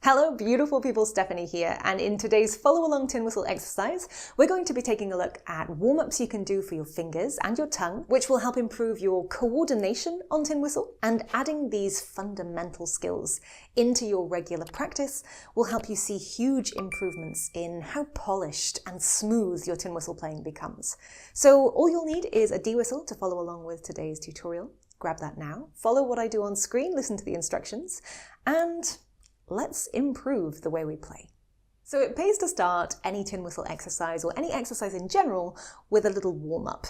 Hello beautiful people, Stephanie here, and in today's follow along tin whistle exercise, we're going to be taking a look at warm-ups you can do for your fingers and your tongue, which will help improve your coordination on tin whistle, and adding these fundamental skills into your regular practice will help you see huge improvements in how polished and smooth your tin whistle playing becomes. So all you'll need is a D-whistle to follow along with today's tutorial. Grab that now, follow what I do on screen, listen to the instructions, and let's improve the way we play. So it pays to start any tin whistle exercise or any exercise in general with a little warm-up.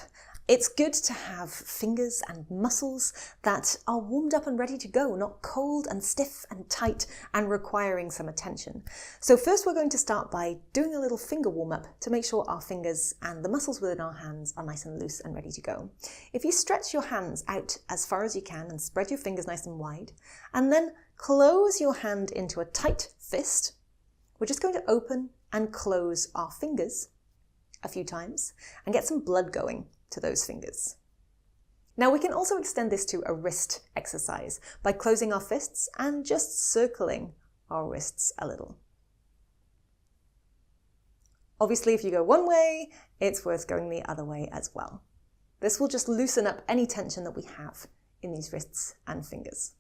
It's good to have fingers and muscles that are warmed up and ready to go, not cold and stiff and tight and requiring some attention. So first we're going to start by doing a little finger warm-up to make sure our fingers and the muscles within our hands are nice and loose and ready to go. If you stretch your hands out as far as you can and spread your fingers nice and wide, and then close your hand into a tight fist, we're just going to open and close our fingers a few times and get some blood going to those fingers. Now we can also extend this to a wrist exercise by closing our fists and just circling our wrists a little. Obviously, if you go one way, it's worth going the other way as well. This will just loosen up any tension that we have in these wrists and fingers.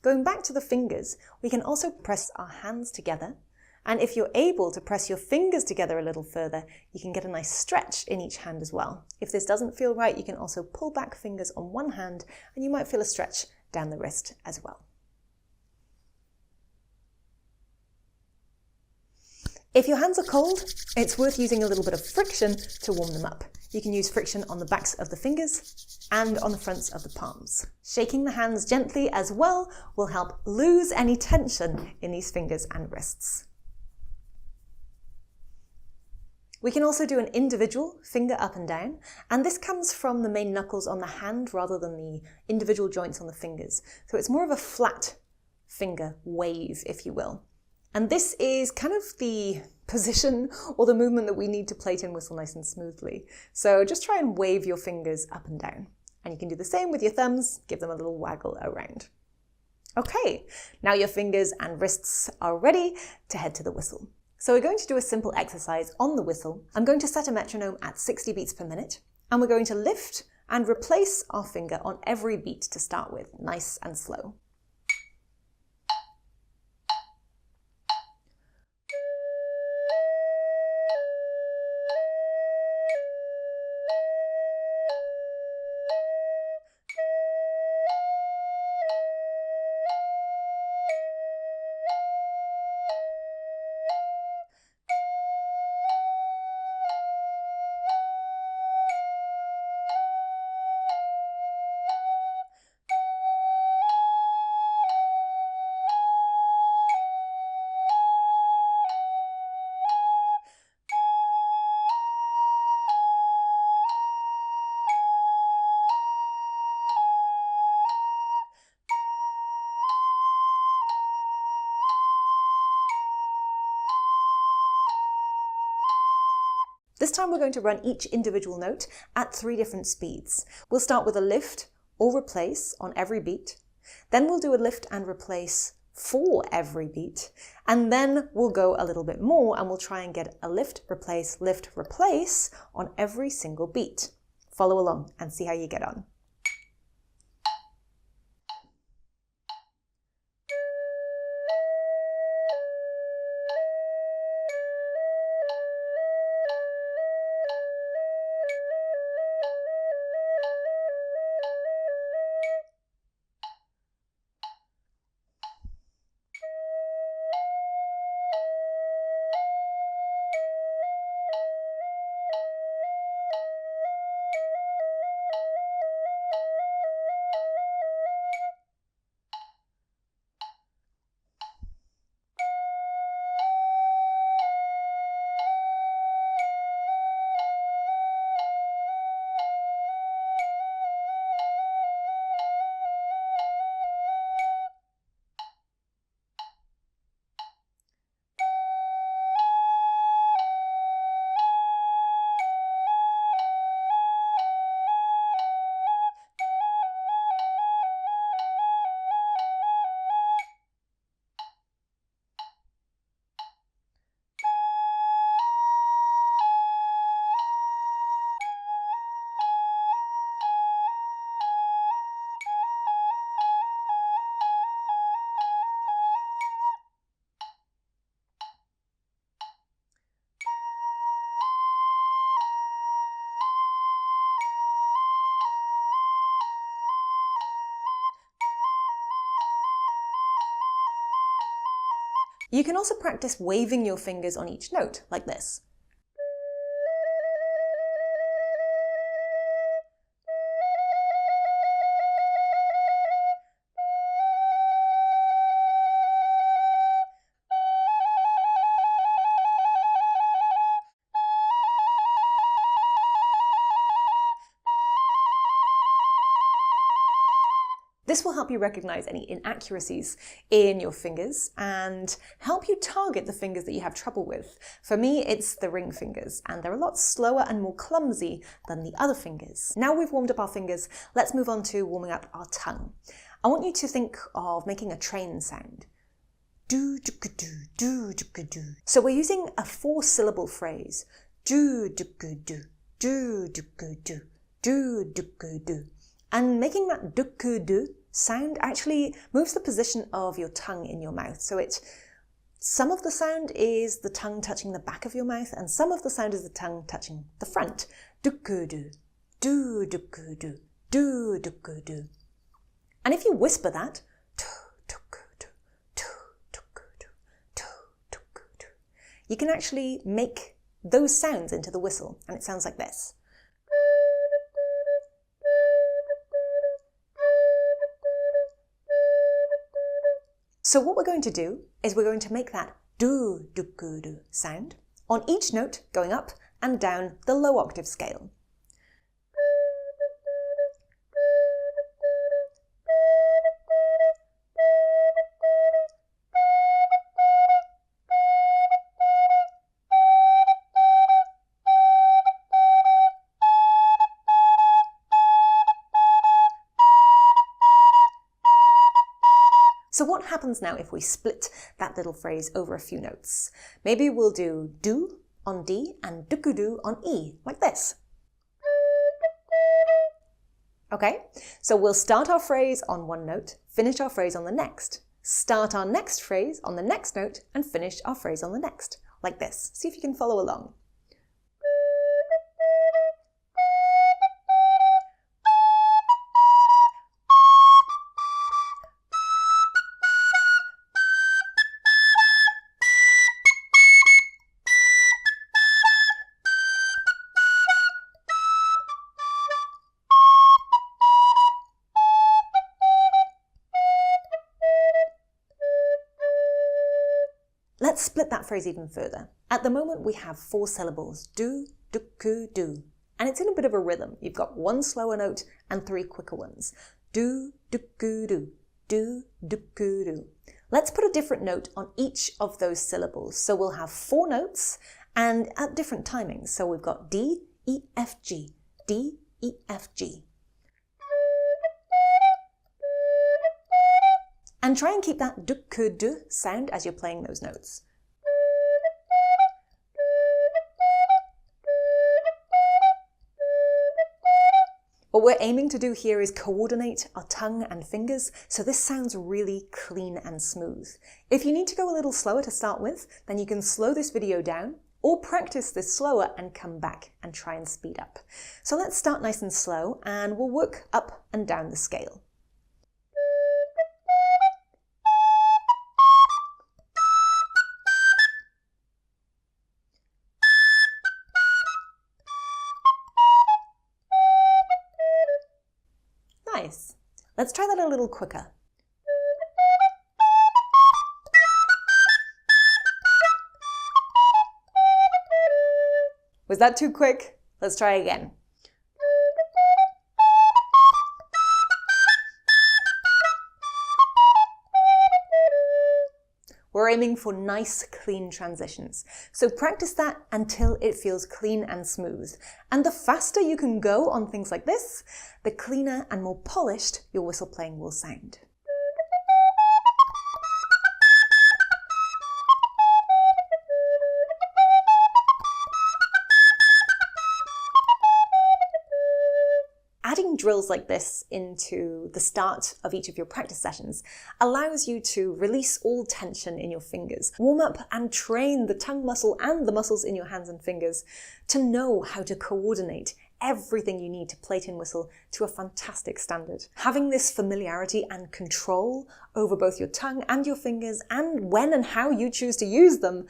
Going back to the fingers, we can also press our hands together, and if you're able to press your fingers together a little further, you can get a nice stretch in each hand as well. If this doesn't feel right, you can also pull back fingers on one hand and you might feel a stretch down the wrist as well. If your hands are cold, it's worth using a little bit of friction to warm them up. You can use friction on the backs of the fingers and on the fronts of the palms. Shaking the hands gently as well will help lose any tension in these fingers and wrists. We can also do an individual finger up and down, and this comes from the main knuckles on the hand rather than the individual joints on the fingers. So it's more of a flat finger wave, if you will. And this is kind of the position or the movement that we need to play tin whistle nice and smoothly. So just try and wave your fingers up and down. And you can do the same with your thumbs, give them a little waggle around. Okay, now your fingers and wrists are ready to head to the whistle. So we're going to do a simple exercise on the whistle. I'm going to set a metronome at 60 beats per minute, and we're going to lift and replace our finger on every beat to start with, nice and slow. This time we're going to run each individual note at 3 different speeds. We'll start with a lift or replace on every beat. Then we'll do a lift and replace for every beat. And then we'll go a little bit more and we'll try and get a lift, replace on every single beat. Follow along and see how you get on. You can also practice waving your fingers on each note, like this. This will help you recognize any inaccuracies in your fingers and help you target the fingers that you have trouble with. For me, it's the ring fingers, and they're a lot slower and more clumsy than the other fingers. Now we've warmed up our fingers, let's move on to warming up our tongue. I want you to think of making a train sound. Do, do, do, do, do, do. So we're using a 4-syllable phrase. Do, do, do, do, do, do, do, do, do, do. And making that do sound actually moves the position of your tongue in your mouth. So some of the sound is the tongue touching the back of your mouth, and some of the sound is the tongue touching the front. Do, do, do, do, do, do. And if you whisper that, you can actually make those sounds into the whistle, and it sounds like this. So what we're going to do is we're going to make that do sound on each note going up and down the low octave scale. So what happens now if we split that little phrase over a few notes? Maybe we'll do do on D and do on E, like this. Okay, so we'll start our phrase on one note, finish our phrase on the next, start our next phrase on the next note, and finish our phrase on the next, like this. See if you can follow along. Let's split that phrase even further. At the moment we have 4 syllables, do, do, and it's in a bit of a rhythm. You've got 1 slower note and 3 quicker ones. Do, do. Let's put a different note on each of those syllables. So we'll have 4 notes and at different timings. So we've got D, E, F, G, D, E, F, G. And try and keep that du sound as you're playing those notes. What we're aiming to do here is coordinate our tongue and fingers, so this sounds really clean and smooth. If you need to go a little slower to start with, then you can slow this video down or practice this slower and come back and try and speed up. So let's start nice and slow and we'll work up and down the scale. Nice. Let's try that a little quicker. Was that too quick? Let's try again. We're aiming for nice, clean transitions. So practice that until it feels clean and smooth. And the faster you can go on things like this, the cleaner and more polished your whistle playing will sound. Adding drills like this into the start of each of your practice sessions allows you to release all tension in your fingers, warm up and train the tongue muscle and the muscles in your hands and fingers to know how to coordinate everything you need to play tin whistle to a fantastic standard. Having this familiarity and control over both your tongue and your fingers, and when and how you choose to use them,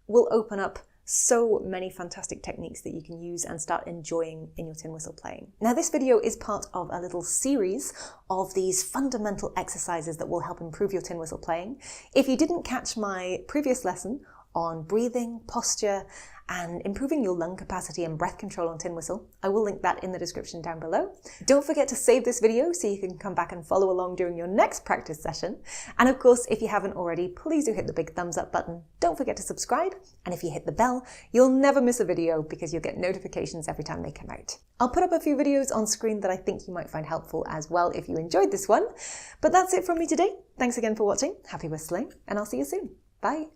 will open up so many fantastic techniques that you can use and start enjoying in your tin whistle playing. Now, this video is part of a little series of these fundamental exercises that will help improve your tin whistle playing. If you didn't catch my previous lesson on breathing, posture, and improving your lung capacity and breath control on tin whistle, I will link that in the description down below. Don't forget to save this video so you can come back and follow along during your next practice session. And of course, if you haven't already, please do hit the big thumbs up button. Don't forget to subscribe. And if you hit the bell, you'll never miss a video because you'll get notifications every time they come out. I'll put up a few videos on screen that I think you might find helpful as well if you enjoyed this one. But that's it from me today. Thanks again for watching. Happy whistling, and I'll see you soon. Bye.